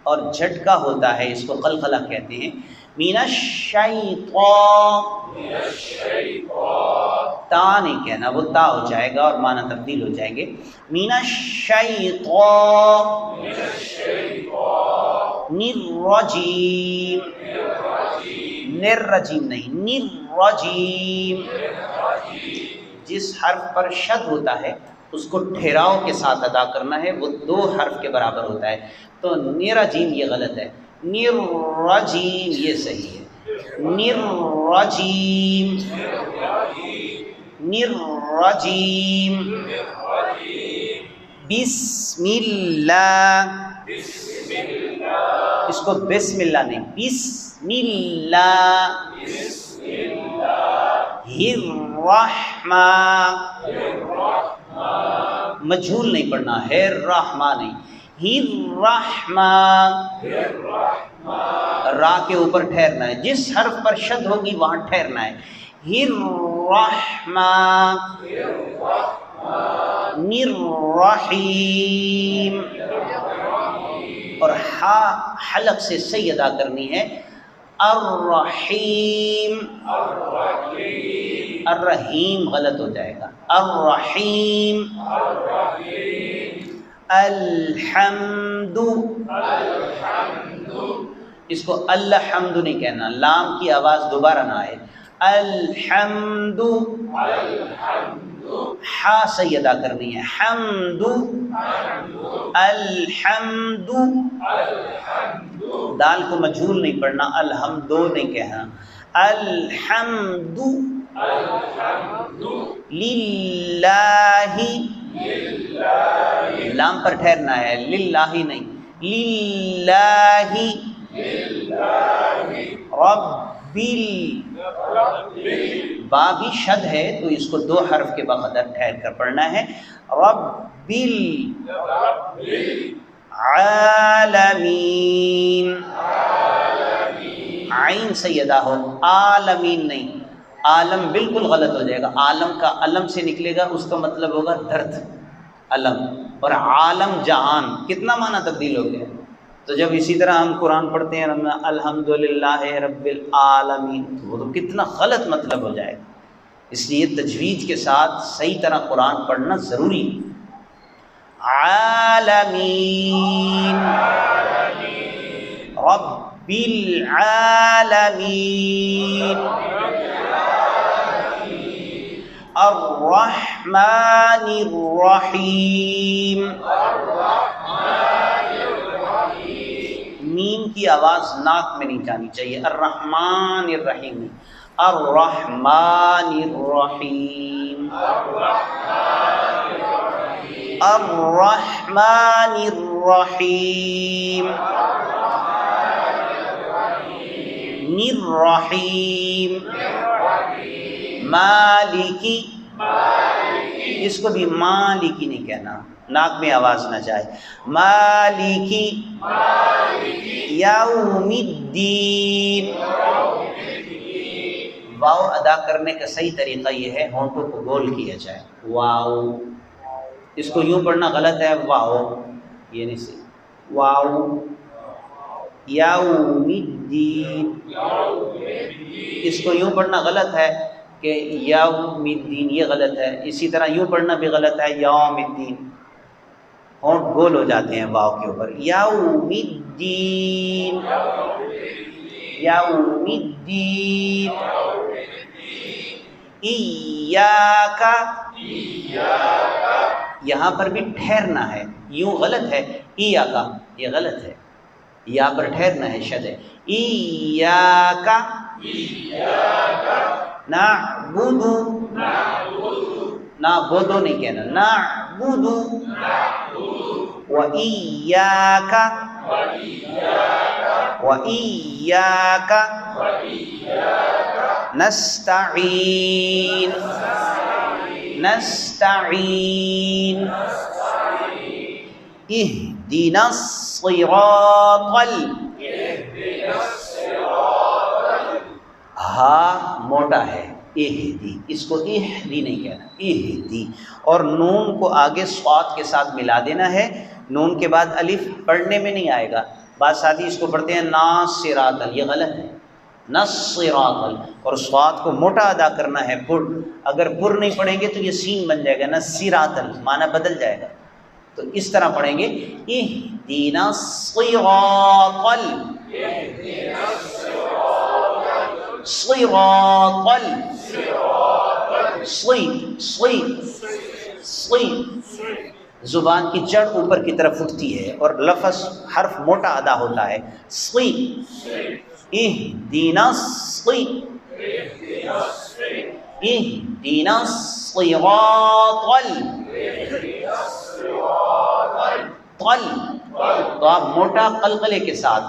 S1: اور جھٹکا ہوتا ہے، اس کو قلقلہ کہتے ہیں. من الشیطان، تا نہیں کہنا، وہ تا ہو جائے گا اور معنی تبدیل ہو جائیں گے. من الشیطان الرجیم، الرجیم نہیں، الرجیم. جس حرف پر شد ہوتا ہے اس کو ٹھہراؤ کے ساتھ ادا کرنا ہے، وہ 2 حرف کے برابر ہوتا ہے. تو نرجیم یہ غلط ہے، نرجیم یہ صحیح ہے. نرجیم نرجیم. بسم اللہ اس کو بسم اللہ نہیں، بسم اللہ، الرحمن، مجھول نہیں پڑھنا ہے، الرحمن نہیں، الرحمن، را کے اوپر ٹھہرنا ہے، جس حرف پر شد ہوگی وہاں ٹھہرنا ہے، الرحمن، الرحیم، اور ہا حلق سے صحیح ادا کرنی ہے، الرحیم، الرحیم غلط ہو جائے گا، الرحیم، الحمد، اس کو الحمد نہیں کہنا، لام کی آواز دوبارہ نہ آئے، الحمد، ہا صحیح ادا کرنی ہے، حمد، الحمد، دال کو مجھول نہیں پڑھنا، الحمدو نہیں کہنا، الحمد للہ، لام پر ٹھہرنا ہے، للہ نہیں، للہ رب با بھی شد ہے تو اس کو دو حرف کے بقدر ٹھہر کر پڑھنا ہے، رب العالمین، عین سیدہ ہو، عالمین نہیں، عالم بالکل غلط ہو جائے گا، عالم کا علم سے نکلے گا، اس کا مطلب ہوگا درد، علم، اور عالم جہان، کتنا معنی تبدیل ہو گیا۔ تو جب اسی طرح ہم قرآن پڑھتے ہیں الحمدللہ رب العالمین، تو وہ تو کتنا غلط مطلب ہو جائے گا، اس لیے تجوید کے ساتھ صحیح طرح قرآن پڑھنا ضروری ہے۔ عالمین، رب العالمین، الرحمن الرحیم، میم کی آواز ناک میں نہیں جانی چاہیے، الرحمن الرحیم نہیں، الرحمن الرحیم، الرحمن الرحیم، الرحیم، مالکی، اس کو بھی مالکی نہیں کہنا، ناک میں آواز نہ جائے، مالکی یوم الدین، واو ادا کرنے کا صحیح طریقہ یہ ہے ہونٹوں کو گول کیا جائے، واو، اس کو یوں پڑھنا غلط ہے، واو، یہ نہیں صحیح، واو، یوم الدین، اس کو یوں پڑھنا غلط ہے کہ یوم الدین، یہ غلط ہے، اسی طرح یوں پڑھنا بھی غلط ہے، یوم الدین، ہونٹ گول ہو جاتے ہیں واو کے اوپر، یوم الدین، یوم الدین، ایاک، یہاں پر بھی ٹھہرنا ہے، یوں غلط ہے، ایاک، یہ غلط ہے، یہاں پر ٹھہرنا ہے، شد ہے، ایاک نعبد، نعبد نہیں کہنا، نعبد، وإیاک، وإیاک نستعین، نستعین، اہدنا الصراط، ہا موٹا ہے، اہدی، اس کو اہدی نہیں کہنا، اہدی، اور نون کو آگے صاد کے ساتھ ملا دینا ہے، نون کے بعد الف پڑھنے میں نہیں آئے گا، بعض ساتھی اس کو پڑھتے ہیں ناصراط، یہ غلط ہے، نصراط، اور صاد کو موٹا ادا کرنا ہے، پر، اگر پر نہیں پڑھیں گے تو یہ سین بن جائے گا، نصراط، معنی بدل جائے گا، تو اس طرح پڑھیں گے، اہدنا الصراط، صراط، صید، زبان کی جڑ اوپر کی طرف اٹھتی ہے اور لفظ حرف موٹا ادا ہوتا ہے، صید، اہدنا الصراط، اہدنا الصراط، تو آپ موٹا قلقلے کے ساتھ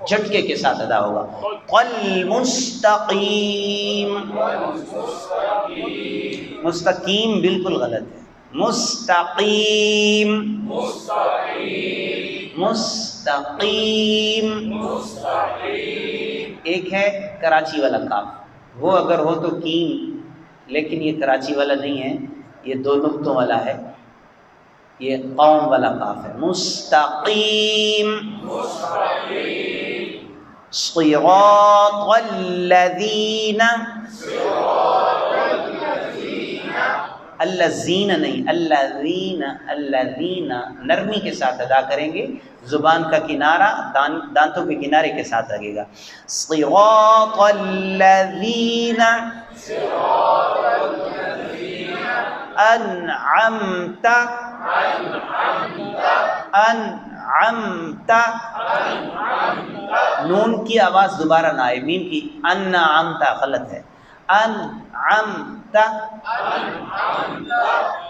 S1: جھٹکے کے ساتھ ادا ہوگا. قل مستقیم، مستقیم بالکل غلط ہے. مستقیم، مستقیم. ایک ہے کراچی والا کاف، وہ اگر ہو تو کیم، لیکن یہ کراچی والا نہیں ہے، یہ دو نقطوں والا ہے، یہ قوم والا کاف ہے. مستقیم. صراط الذین، الذین نہیں، الذین، الذین نرمی کے ساتھ ادا کریں گے، زبان کا کنارہ دانتوں کے کنارے کے ساتھ لگے گا. صراط الذین انعمت، انعمت، نون کی آواز دوبارہ نہ آئے، میم کی انعمت غلط ہے. انعمت،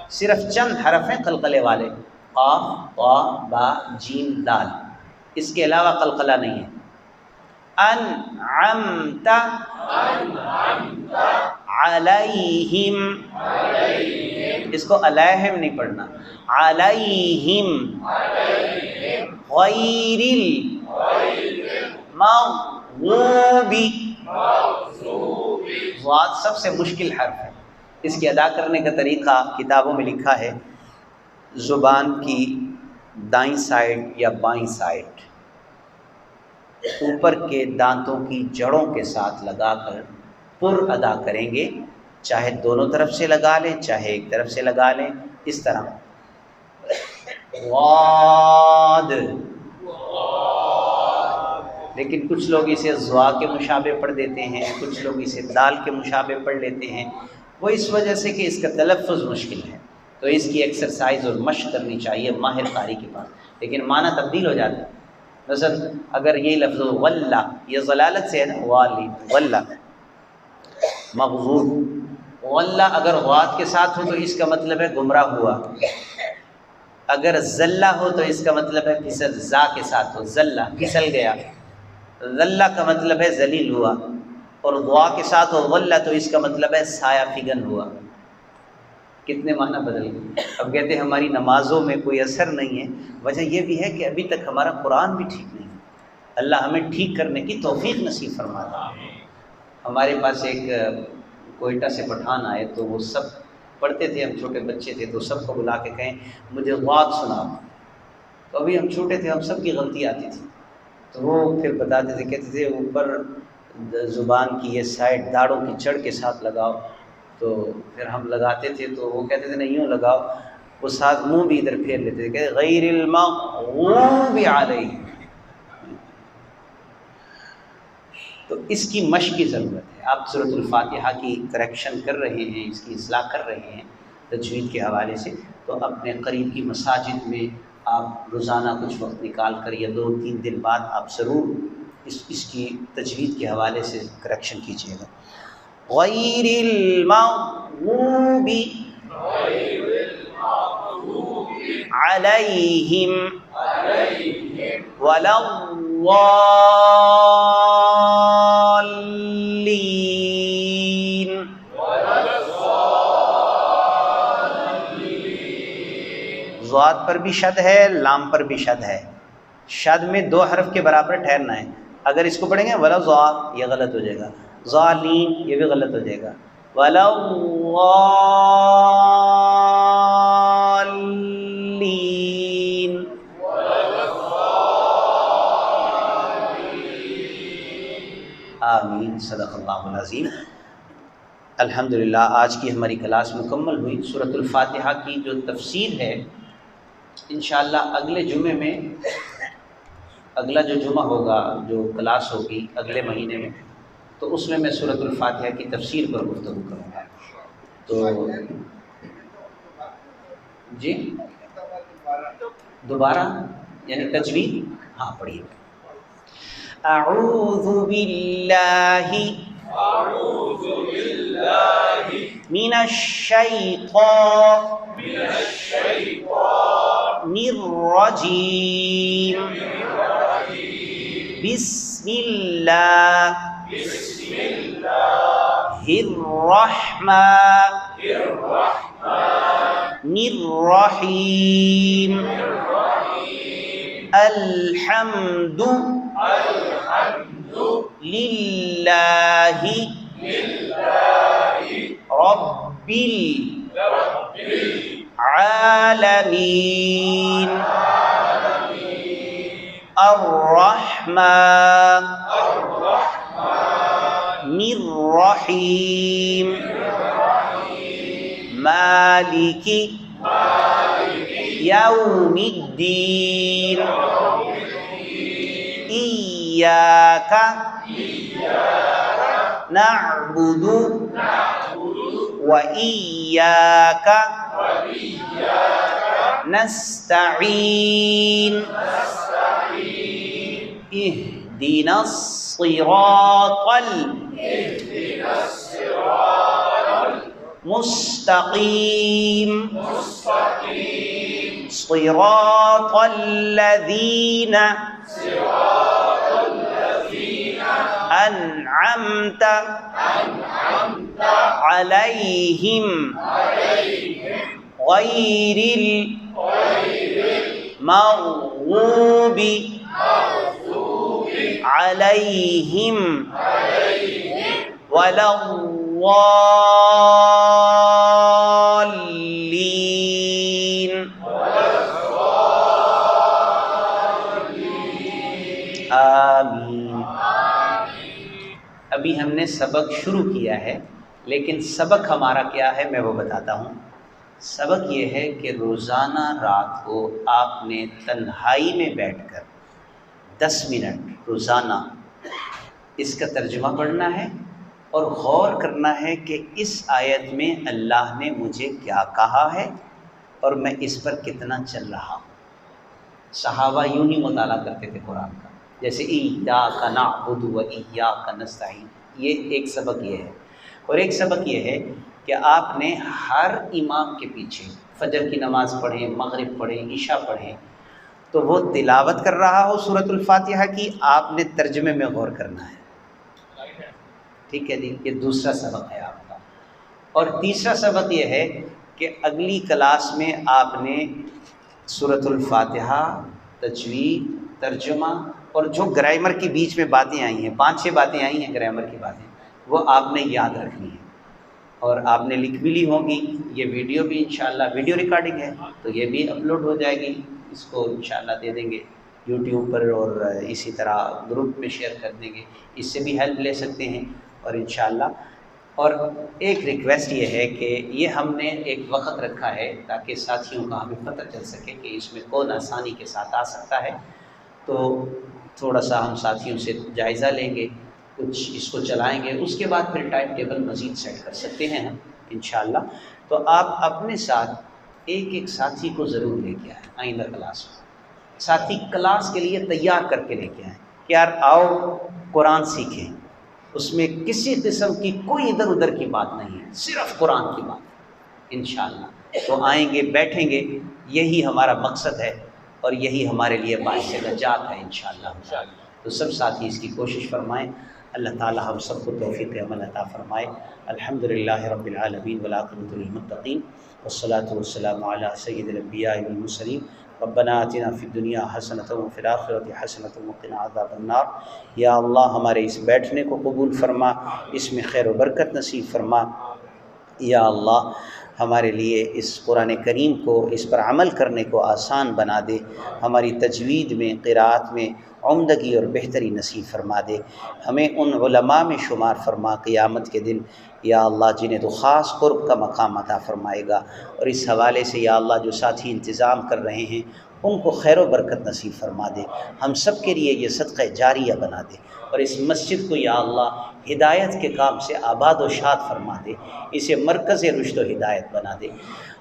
S1: صرف چند حرف ہیں قلقلے والے، قاف، طا، با، جیم، دال، اس کے علاوہ قلقلہ نہیں ہے. انعمت علیہم، اس کو علیہم نہیں پڑھنا، علیہم. غیر المغضوب، ضاد سب سے مشکل حرف ہے، اس کی ادا کرنے کا طریقہ کتابوں میں لکھا ہے، زبان کی دائیں سائڈ یا بائیں سائڈ اوپر کے دانتوں کی جڑوں کے ساتھ لگا کر پر ادا کریں گے، چاہے دونوں طرف سے لگا لیں چاہے ایک طرف سے لگا لیں، اس طرح. غاد، لیکن کچھ لوگ اسے ضا کے مشابہ پڑھ دیتے ہیں، کچھ لوگ اسے دال کے مشابہ پڑھ لیتے ہیں، وہ اس وجہ سے کہ اس کا تلفظ مشکل ہے، تو اس کی ایکسرسائز اور مشق کرنی چاہیے ماہر قاری کے پاس، لیکن معنی تبدیل ہو جاتا ہے. مثلا اگر یہ لفظ غلہ، یہ ضلالت سے ہے نا، والی غلہ مغضوب، غلہ اگر غاد کے ساتھ ہو تو اس کا مطلب ہے گمراہ ہوا، اگر ذلہ ہو تو اس کا مطلب ہے پھسل، زا کے ساتھ ہو ذلہ پھسل گیا، ذلہ کا مطلب ہے ذلیل ہوا، اور غوا کے ساتھ ہو غلہ تو اس کا مطلب ہے سایہ فگن ہوا. کتنے معنی بدل گئے. اب کہتے ہیں ہماری نمازوں میں کوئی اثر نہیں ہے، وجہ یہ بھی ہے کہ ابھی تک ہمارا قرآن بھی ٹھیک نہیں ہے. اللہ ہمیں ٹھیک کرنے کی توفیق نصیب فرماتا. ہمارے پاس ایک کوئٹہ سے پٹھان آئے تو وہ سب پڑھتے تھے، ہم چھوٹے بچے تھے تو سب کو بلا کے کہیں مجھے غاد سنا. تو ابھی ہم چھوٹے تھے، ہم سب کی غلطی آتی تھی، تو وہ پھر بتاتے تھے، کہتے تھے اوپر زبان کی یہ سائڈ داڑوں کی جڑ کے ساتھ لگاؤ، تو پھر ہم لگاتے تھے تو وہ کہتے تھے نہیں یوں لگاؤ، وہ ساتھ منہ بھی ادھر پھیر لیتے تھے، کہتے غیر المغضوب علیہم. تو اس کی مشق کی ضرورت ہے. آپ سورۃ الفاتحہ کی کریکشن کر رہے ہیں، اس کی اصلاح کر رہے ہیں تجوید کے حوالے سے، تو اپنے قریب کی مساجد میں آپ روزانہ کچھ وقت نکال کر یا 2-3 دن بعد آپ ضرور اس کی تجوید کے حوالے سے کریکشن کیجیے گا. غیر المغضوب علیہم ولا الضالین. ضاد پر بھی شد ہے، لام پر بھی شد ہے. شد میں 2 حرف کے برابر ٹھہرنا ہے. اگر اس کو پڑھیں گے ولا ضا، یہ غلط ہو جائے گا. ضالین یہ بھی غلط ہو جائے گا. ولا الضالین. آمین. صدق اللہ العظیم. الحمدللہ آج کی ہماری کلاس مکمل ہوئی. سورۃ الفاتحہ کی جو تفسیر ہے انشاءاللہ اگلے جمعے میں، اگلا جو جمعہ ہوگا، جو کلاس ہوگی اگلے مہینے میں، تو اس میں سورۃ الفاتحہ کی تفسیر پر گفتگو کروں گا. تو جی دوبارہ یعنی تجوید، ہاں پڑھیے. اعوذ باللہ من الشیطان الرجیم بسم اللہ الرحمن الرحیم الحمد للہ رب العالمین الرحمن الرحیم مالک یوم الدین ایاک نعبد وإياك نستعين اهدنا الصراط المستقيم صراط الذين أنعمت عليهم غير المغضوب عليهم ولا الضالين آمین۔ ابھی ہم نے سبق شروع کیا ہے، لیکن سبق ہمارا کیا ہے میں وہ بتاتا ہوں۔ سبق یہ ہے کہ روزانہ رات کو آپ نے تنہائی میں بیٹھ کر 10 منٹ روزانہ اس کا ترجمہ پڑھنا ہے اور غور کرنا ہے کہ اس آیت میں اللہ نے مجھے کیا کہا ہے اور میں اس پر کتنا چل رہا ہوں۔ صحابہ یوں ہی مطالعہ کرتے تھے قرآن کا، جیسے ایاک نعبد و ایاک نستعین، یہ ایک سبق یہ ہے۔ اور ایک سبق یہ ہے کہ آپ نے ہر امام کے پیچھے فجر کی نماز پڑھیں، مغرب پڑھیں، عشاء پڑھیں، تو وہ تلاوت کر رہا ہو سورۃ الفاتحہ کی، آپ نے ترجمے میں غور کرنا ہے۔ ٹھیک ہے جی، یہ دوسرا سبق ہے آپ کا۔ اور تیسرا سبق یہ ہے کہ اگلی کلاس میں آپ نے سورۃ الفاتحہ، تجوید، ترجمہ اور جو گرامر کی بیچ میں باتیں آئی ہیں، 5-6 باتیں آئی ہیں گرامر کی باتیں، وہ آپ نے یاد رکھنی ہے اور آپ نے لکھ بھی لی ہوں گی۔ یہ ویڈیو بھی انشاءاللہ ویڈیو ریکارڈنگ ہے تو یہ بھی اپلوڈ ہو جائے گی، اس کو انشاءاللہ دے دیں گے یوٹیوب پر، اور اسی طرح گروپ میں شیئر کر دیں گے، اس سے بھی ہیلپ لے سکتے ہیں اور انشاءاللہ۔ اور ایک ریکویسٹ یہ ہے کہ یہ ہم نے ایک وقت رکھا ہے تاکہ ساتھیوں کا ہمیں پتہ چل سکے کہ اس میں کون آسانی کے ساتھ آ سکتا ہے، تو تھوڑا سا ہم ساتھیوں سے جائزہ لیں گے، کچھ اس کو چلائیں گے، اس کے بعد پھر ٹائم ٹیبل مزید سیٹ کر سکتے ہیں ہم انشاءاللہ۔ تو آپ اپنے ساتھ ایک ایک ساتھی کو ضرور لے کے آئیں آئندہ کلاس میں، ساتھی کلاس کے لیے تیار کر کے لے کے آئیں کہ یار آؤ قرآن سیکھیں، اس میں کسی قسم کی کوئی ادھر ادھر کی بات نہیں ہے، صرف قرآن کی بات انشاءاللہ۔ تو آئیں گے، بیٹھیں گے، یہی ہمارا مقصد ہے اور یہی ہمارے لیے باعث نجات ہے انشاءاللہ۔ تو سب ساتھی اس کی کوشش فرمائیں، اللہ تعالی ہم سب کو توفیق عمل عطا فرمائے۔ الحمدللہ رب العالمین والعاقبۃ للمتقین والصلاۃ والسلام علی سید الانبیاء والمرسلین۔ ربنا آتنا فی الدنیا حسنۃ وفی الآخرۃ حسنۃ وقنا عذاب النار۔ یا اللہ ہمارے اس بیٹھنے کو قبول فرما، اس میں خیر و برکت نصیب فرما۔ یا اللہ ہمارے لیے اس قرآن کریم کو، اس پر عمل کرنے کو آسان بنا دے، ہماری تجوید میں، قراءت میں عمدگی اور بہتری نصیب فرما دے، ہمیں ان علماء میں شمار فرما قیامت کے دن یا اللہ جنہیں تو خاص قرب کا مقام عطا فرمائے گا۔ اور اس حوالے سے یا اللہ جو ساتھی انتظام کر رہے ہیں ان کو خیر و برکت نصیب فرما دے، ہم سب کے لیے یہ صدقہ جاریہ بنا دے، اور اس مسجد کو یا اللہ ہدایت کے کام سے آباد و شاد فرما دے، اسے مرکز رشد و ہدایت بنا دے،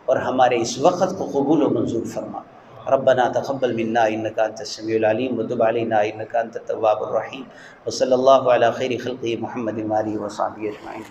S1: اور ہمارے اس وقت کو قبول و منظور فرما۔ ربنا تقبل منا انك انت السميع العليم وتب علينا انك انت التواب الرحيم وصلى الله على خير خلقه محمد وآله وصحبه اجمعين.